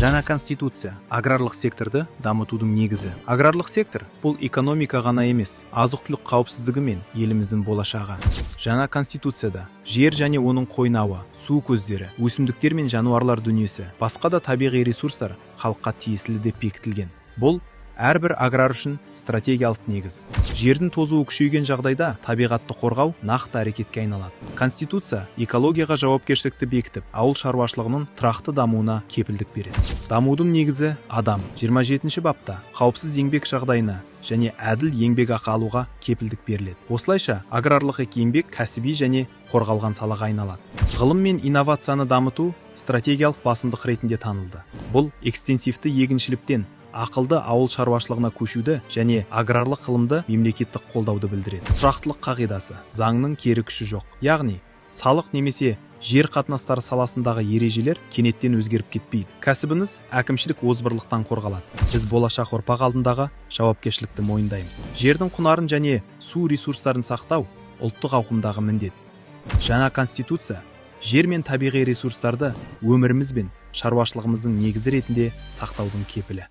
Жаңа конституция аграрлық секторды дамытудың негізі. Аграрлық сектор бұл экономика ғана емес, азық-түлік қауіпсіздігі мен еліміздің болашағы. Жаңа конституцияда жер және оның қойнауы, су көздері, өсімдіктер мен жануарлар дүниесі, басқа да табиғи ресурстар халыққа тиесілі деп бекітілген. Бұл әрбір аграр үшін стратегиялық негіз. Жердің тозуы күшейген жағдайда табиғатты қорғау нақты әрекетке айналады. Конституция экологияға жауапкершілікті бекітіп, ауыл шаруашылығының тұрақты дамуына кепілдік береді. Дамудың негізі адам. 27-ші бапта қауіпсіз еңбек жағдайына және әділ еңбек ақы алуға кепілдік беріледі. Осылайша аграрлық еңбек кәсіби және қорғалған салаға айналады. Ғылым мен инновацияны дамыту стратегиялық басымдық ретінде танылды. Бұл экстенсивті егіншіліктен ақылды ауыл шаруашылығына көшуді және аграрлық ғылымды мемлекеттік қолдауды білдіреді. Тұрақтылық қағидасы заңның кері күші жоқ. Яғни салық немесе жер қатынастары саласындағы ережелер кенеттен өзгеріп кетпейді. Кәсібіңіз әкімшілік озбырлықтан қорғалады. Біз болашақ ұрпақ алдындағы жауапкершілікті мойындаймыз. Жердің құнарын және су ресурстарын сақтау ұлттық ауқымдағы міндет. Жаңа конституция жер мен табиғи ресурстарды өміріміз бен шаруашылығымыздың негізі ретінде сақтаудың кепілі.